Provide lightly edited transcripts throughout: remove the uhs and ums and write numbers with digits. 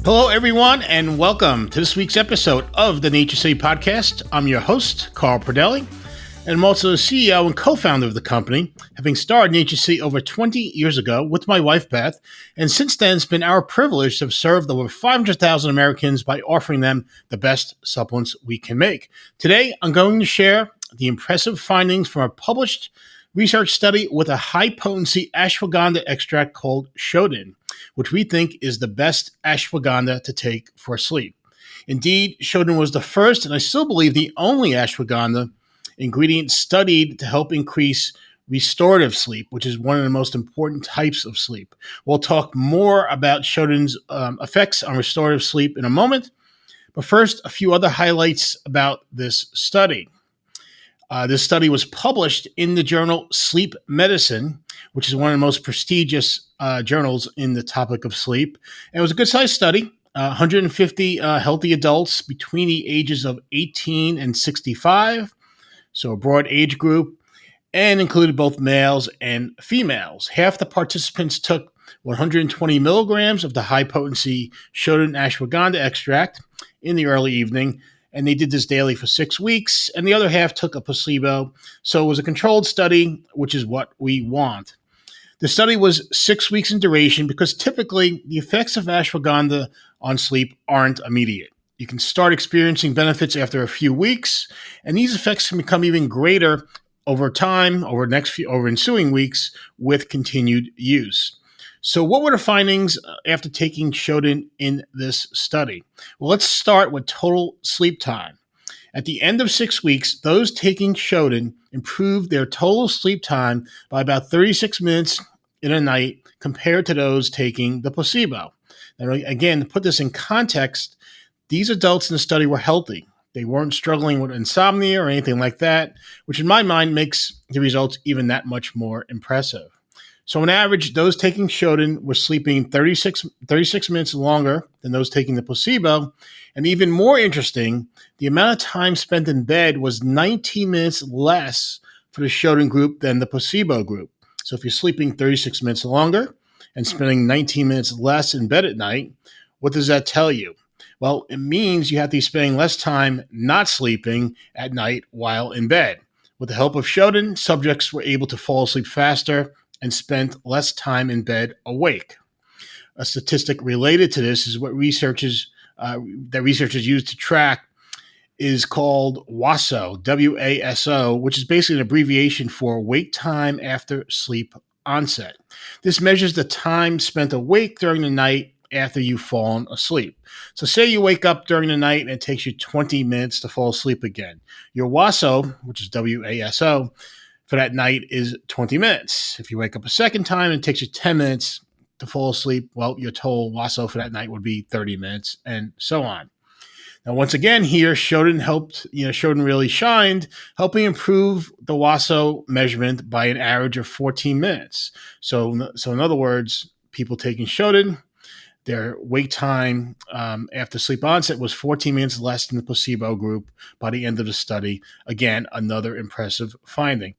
Hello, everyone, and welcome to this week's episode of the Nature City Podcast. I'm your host, Carl Pradelli, and I'm also the CEO and co-founder of the company, having started Nature City over 20 years ago with my wife, Beth, and since then it's been our privilege to have served over 500,000 Americans by offering them the best supplements we can make. Today, I'm going to share the impressive findings from a published research study with a high-potency ashwagandha extract called Shoden, which we think is the best ashwagandha to take for sleep. Indeed, Shoden was the first, and I still believe the only ashwagandha ingredient studied to help increase restorative sleep, which is one of the most important types of sleep. We'll talk more about Shoden's effects on restorative sleep in a moment, but first, a few other highlights about this study. This study was published in the journal Sleep Medicine, which is one of the most prestigious journals in the topic of sleep. And it was a good-sized study, 150 healthy adults between the ages of 18 and 65, so a broad age group, and included both males and females. Half the participants took 120 milligrams of the high-potency Shoden Ashwagandha extract in the early evening, and they did this daily for 6 weeks, and the other half took a placebo. So it was a controlled study, which is what we want. The study was 6 weeks in duration because typically the effects of ashwagandha on sleep aren't immediate. You can start experiencing benefits after a few weeks, and these effects can become even greater over time, over ensuing weeks with continued use. So what were the findings after taking Shoden in this study? Well, let's start with total sleep time. At the end of 6 weeks, those taking Shoden improved their total sleep time by about 36 minutes in a night compared to those taking the placebo. Now, again, to put this in context, these adults in the study were healthy. They weren't struggling with insomnia or anything like that, which in my mind makes the results even that much more impressive. So on average, those taking Shoden were sleeping 36 minutes longer than those taking the placebo. And even more interesting, the amount of time spent in bed was 19 minutes less for the Shoden group than the placebo group. So if you're sleeping 36 minutes longer and spending 19 minutes less in bed at night, what does that tell you? Well, it means you have to be spending less time not sleeping at night while in bed. With the help of Shoden, subjects were able to fall asleep faster and spent less time in bed awake. A statistic related to this is what researchers use to track is called WASO, W-A-S-O, which is basically an abbreviation for wake time after sleep onset. This measures the time spent awake during the night after you've fallen asleep. So say you wake up during the night and it takes you 20 minutes to fall asleep again. Your WASO, which is W-A-S-O, for that night is 20 minutes. If you wake up a second time and it takes you 10 minutes to fall asleep, well, your total WASO for that night would be 30 minutes and so on. Now, once again, here, Shoden really shined, helping improve the WASO measurement by an average of 14 minutes. So in other words, people taking Shoden, their wake time after sleep onset was 14 minutes less than the placebo group by the end of the study. Again, another impressive finding.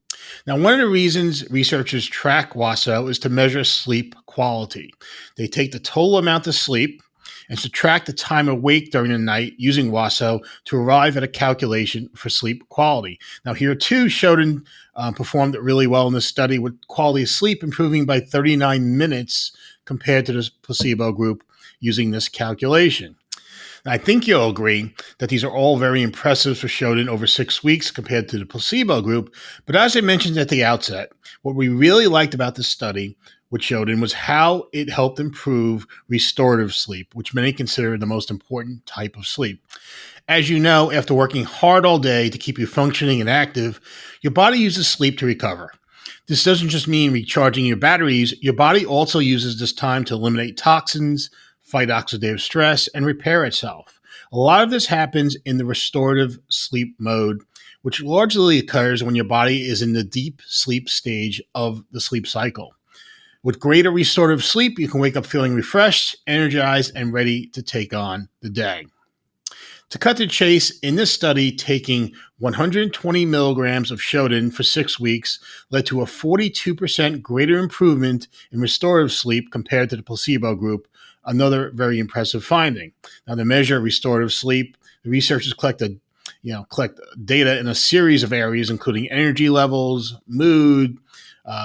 Now, one of the reasons researchers track WASO is to measure sleep quality. They take the total amount of sleep and subtract the time awake during the night using WASO to arrive at a calculation for sleep quality. Now, here too, Shoden performed really well in this study with quality of sleep improving by 39 minutes compared to the placebo group using this calculation. Now, I think you'll agree that these are all very impressive for Shoden over 6 weeks compared to the placebo group. But as I mentioned at the outset, what we really liked about this study with Shoden was how it helped improve restorative sleep, which many consider the most important type of sleep. As you know, after working hard all day to keep you functioning and active, your body uses sleep to recover. This doesn't just mean recharging your batteries. Your body also uses this time to eliminate toxins, fight oxidative stress, and repair itself. A lot of this happens in the restorative sleep mode, which largely occurs when your body is in the deep sleep stage of the sleep cycle. With greater restorative sleep, you can wake up feeling refreshed, energized, and ready to take on the day. To cut to the chase, in this study, taking 120 milligrams of Shoden for 6 weeks led to a 42% greater improvement in restorative sleep compared to the placebo group, another very impressive finding. Now, to measure restorative sleep, the researchers collect data in a series of areas, including energy levels, mood,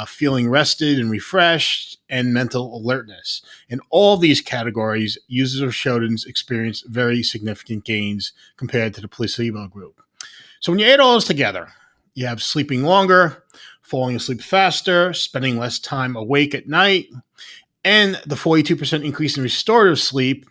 feeling rested and refreshed, and mental alertness. In all these categories, users of Shoden's experienced very significant gains compared to the placebo group. So when you add all those together, you have sleeping longer, falling asleep faster, spending less time awake at night, and the 42% increase in restorative sleep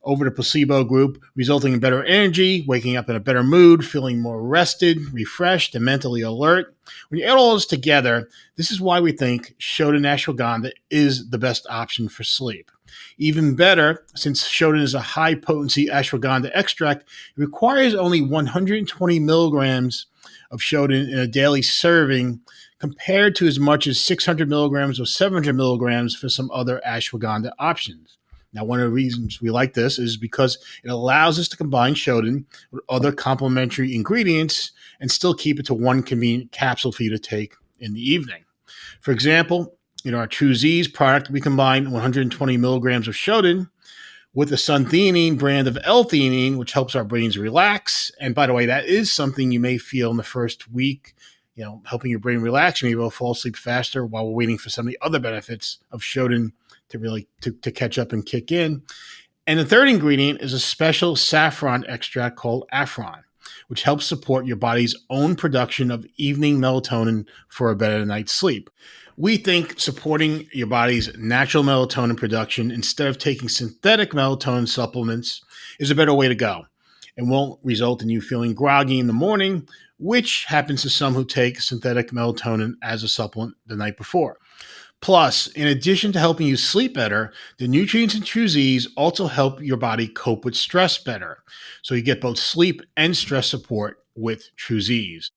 over the placebo group, resulting in better energy, waking up in a better mood, feeling more rested, refreshed, and mentally alert. When you add all those together, this is why we think Shoden Ashwagandha is the best option for sleep. Even better, since Shoden is a high-potency ashwagandha extract, it requires only 120 milligrams of Shoden in a daily serving, compared to as much as 600 milligrams or 700 milligrams for some other ashwagandha options. Now, one of the reasons we like this is because it allows us to combine Shoden with other complementary ingredients and still keep it to one convenient capsule for you to take in the evening. For example, in our True Z's product, we combine 120 milligrams of Shoden with the suntheanine brand of L-theanine, which helps our brains relax. And by the way, that is something you may feel in the first week, helping your brain relax. You may be able to fall asleep faster while we're waiting for some of the other benefits of Shoden to really to catch up and kick in. And the third ingredient is a special saffron extract called Affron, which helps support your body's own production of evening melatonin for a better night's sleep. We think supporting your body's natural melatonin production instead of taking synthetic melatonin supplements is a better way to go and won't result in you feeling groggy in the morning, which happens to some who take synthetic melatonin as a supplement the night before. Plus, in addition to helping you sleep better, the nutrients in True Z's also help your body cope with stress better. So you get both sleep and stress support with True Z's.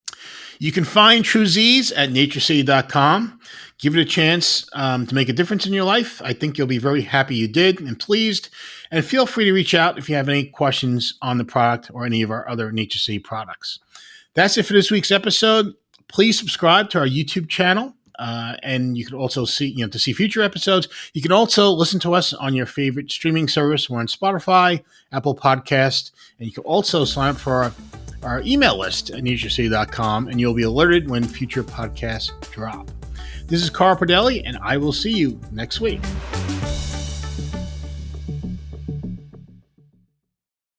You can find True Z's at naturecity.com. Give it a chance to make a difference in your life. I think you'll be very happy you did and pleased. And feel free to reach out if you have any questions on the product or any of our other Nature City products. That's it for this week's episode. Please subscribe to our YouTube channel. And you can also see, to see future episodes. You can also listen to us on your favorite streaming service. We're on Spotify, Apple Podcast, and you can also sign up for our email list at naturecity.com, and you'll be alerted when future podcasts drop. This is Carl Pradelli, and I will see you next week.